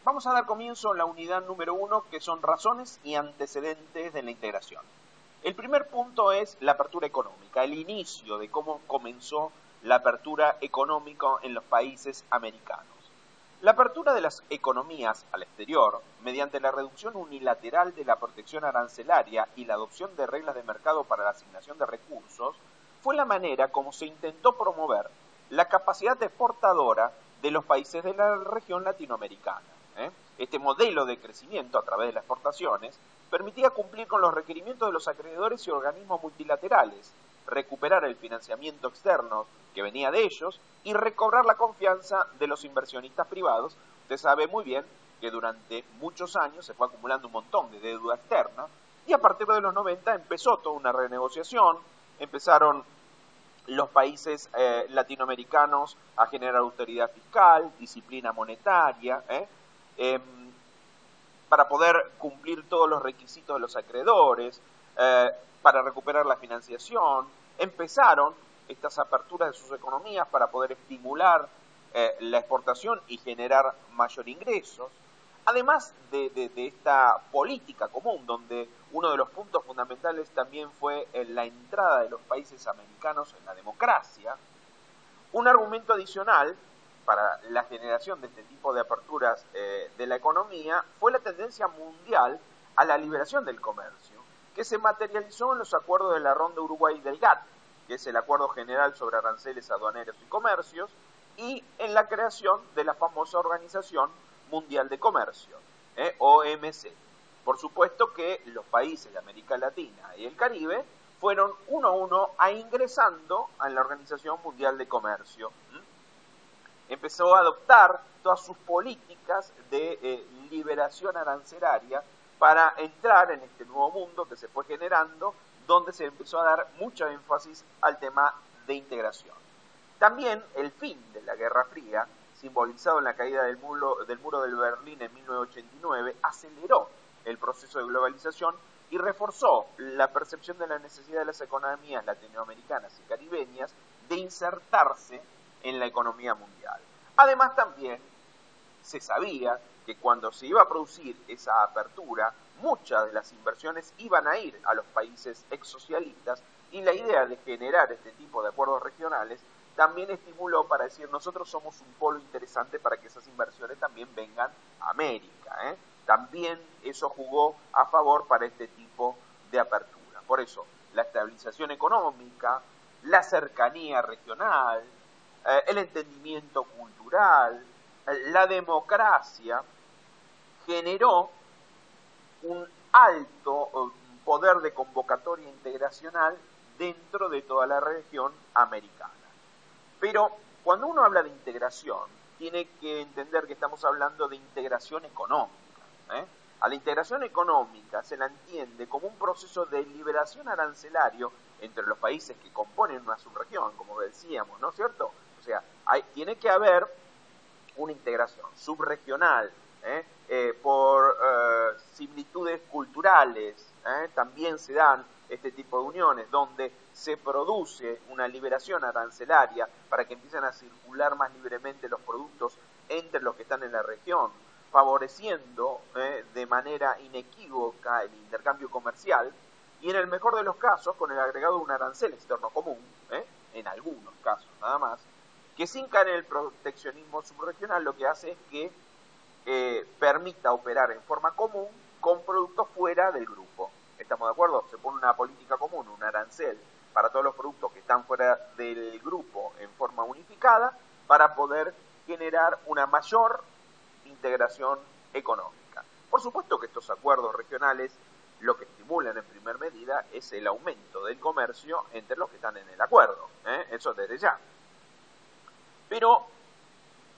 Vamos a dar comienzo a la unidad número 1, que son razones y antecedentes de la integración. El primer punto es la apertura económica, el inicio de cómo comenzó la apertura económica en los países americanos. La apertura de las economías al exterior, mediante la reducción unilateral de la protección arancelaria y la adopción de reglas de mercado para la asignación de recursos, fue la manera como se intentó promover la capacidad exportadora de los países de la región latinoamericana. Este modelo de crecimiento a través de las exportaciones permitía cumplir con los requerimientos de los acreedores y organismos multilaterales, recuperar el financiamiento externo que venía de ellos y recobrar la confianza de los inversionistas privados. Usted sabe muy bien que durante muchos años se fue acumulando un montón de deuda externa y a partir de los 90 empezó toda una renegociación, empezaron los países latinoamericanos a generar austeridad fiscal, disciplina monetaria, para poder cumplir todos los requisitos de los acreedores, para recuperar la financiación. Empezaron estas aperturas de sus economías para poder estimular la exportación y generar mayor ingresos. Además de esta política común, donde uno de los puntos fundamentales también fue la entrada de los países americanos en la democracia, un argumento adicional para la generación de este tipo de aperturas de la economía fue la tendencia mundial a la liberación del comercio, que se materializó en los acuerdos de la Ronda Uruguay del GATT, que es el Acuerdo General sobre Aranceles Aduaneros y Comercios, y en la creación de la famosa Organización Mundial de Comercio, OMC. Por supuesto que los países de América Latina y el Caribe fueron uno a uno ingresando en la Organización Mundial de Comercio. Empezó a adoptar todas sus políticas de liberación arancelaria para entrar en este nuevo mundo que se fue generando, donde se empezó a dar mucho énfasis al tema de integración. También el fin de la Guerra Fría, simbolizado en la caída del muro de Berlín en 1989, aceleró el proceso de globalización y reforzó la percepción de la necesidad de las economías latinoamericanas y caribeñas de insertarse en la economía mundial. Además, también se sabía que cuando se iba a producir esa apertura, muchas de las inversiones iban a ir a los países exsocialistas y la idea de generar este tipo de acuerdos regionales también estimuló para decir nosotros somos un polo interesante para que esas inversiones también vengan a América. También eso jugó a favor para este tipo de apertura. Por eso, la estabilización económica, la cercanía regional, el entendimiento cultural, la democracia, generó un alto poder de convocatoria integracional dentro de toda la región americana. Pero cuando uno habla de integración, tiene que entender que estamos hablando de integración económica. A la integración económica se la entiende como un proceso de liberación arancelario entre los países que componen una subregión, como decíamos, ¿no es cierto? O sea, tiene que haber una integración subregional, por similitudes culturales, también se dan este tipo de uniones donde se produce una liberación arancelaria para que empiecen a circular más libremente los productos entre los que están en la región, favoreciendo de manera inequívoca el intercambio comercial y en el mejor de los casos con el agregado de un arancel externo común, en algunos casos nada más, que sin caer en el proteccionismo subregional lo que hace es que permita operar en forma común con productos fuera del grupo. ¿Estamos de acuerdo? Se pone una política común, un arancel para todos los productos que están fuera del grupo en forma unificada para poder generar una mayor integración económica. Por supuesto que estos acuerdos regionales lo que estimulan en primer medida es el aumento del comercio entre los que están en el acuerdo, eso desde ya. Pero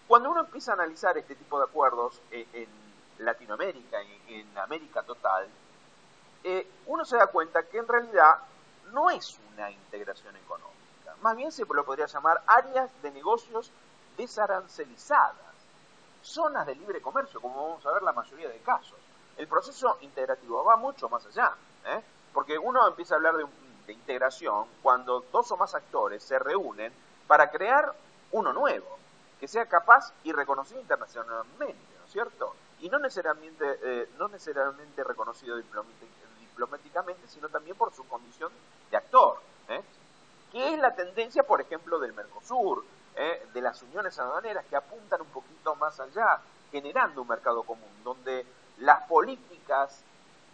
cuando uno empieza a analizar este tipo de acuerdos en Latinoamérica, en América total, uno se da cuenta que en realidad no es una integración económica. Más bien se lo podría llamar áreas de negocios desarancelizadas, zonas de libre comercio, como vamos a ver la mayoría de casos. El proceso integrativo va mucho más allá, porque uno empieza a hablar de integración cuando dos o más actores se reúnen para crear uno nuevo, que sea capaz y reconocido internacionalmente, ¿no es cierto? y no necesariamente reconocido diplomáticamente, sino también por su condición de actor, que es la tendencia, por ejemplo, del Mercosur, de las uniones aduaneras que apuntan un poquito más allá, generando un mercado común, donde las políticas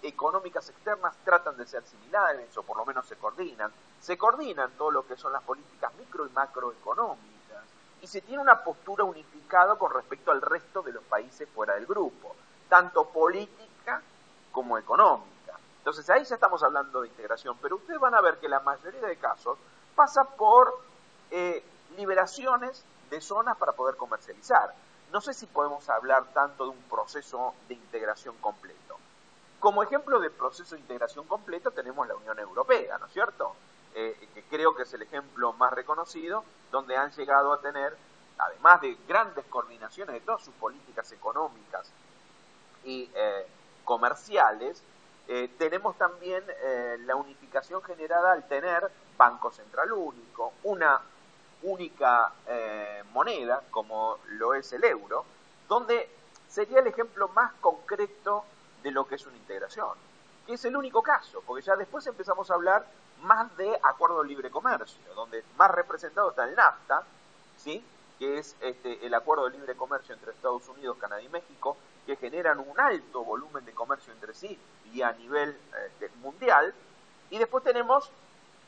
económicas externas tratan de ser similares, o por lo menos se coordinan todo lo que son las políticas micro y macroeconómicas, y se tiene una postura unificada con respecto al resto de los países fuera del grupo, tanto política como económica. Entonces ahí ya estamos hablando de integración, pero ustedes van a ver que la mayoría de casos pasa por liberaciones de zonas para poder comercializar. No sé si podemos hablar tanto de un proceso de integración completo. Como ejemplo de proceso de integración completo tenemos la Unión Europea, ¿no es cierto? Que creo que es el ejemplo más reconocido, donde han llegado a tener, además de grandes coordinaciones de todas sus políticas económicas y comerciales, tenemos también la unificación generada al tener Banco Central Único, una única moneda, como lo es el euro, donde sería el ejemplo más concreto de lo que es una integración, que es el único caso, porque ya después empezamos a hablar más de acuerdo de libre comercio, donde más representado está el NAFTA, ¿sí? Que es el acuerdo de libre comercio entre Estados Unidos, Canadá y México, que generan un alto volumen de comercio entre sí y a nivel mundial. Y después tenemos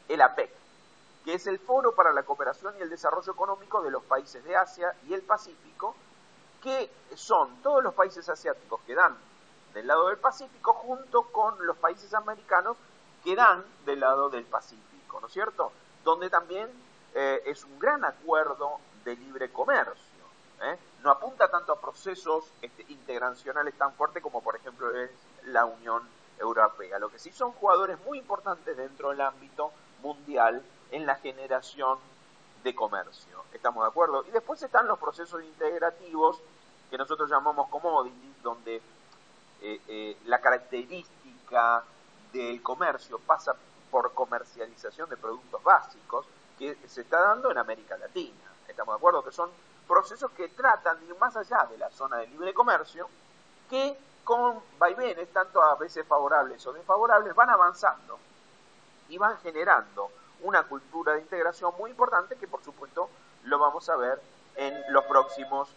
el APEC, que es el Foro para la Cooperación y el Desarrollo Económico de los países de Asia y el Pacífico, que son todos los países asiáticos que dan del lado del Pacífico junto con los países americanos que dan del lado del Pacífico, ¿no es cierto? Donde también es un gran acuerdo de libre comercio, no apunta tanto a procesos integracionales tan fuertes como por ejemplo es la Unión Europea. Lo que sí son jugadores muy importantes dentro del ámbito mundial en la generación de comercio, ¿estamos de acuerdo? Y después están los procesos integrativos que nosotros llamamos commodities, donde la característica del comercio pasa por comercialización de productos básicos que se está dando en América Latina. ¿Estamos de acuerdo? Que son procesos que tratan de ir más allá de la zona de libre comercio, que con vaivenes, tanto a veces favorables o desfavorables, van avanzando y van generando una cultura de integración muy importante que por supuesto lo vamos a ver en los próximos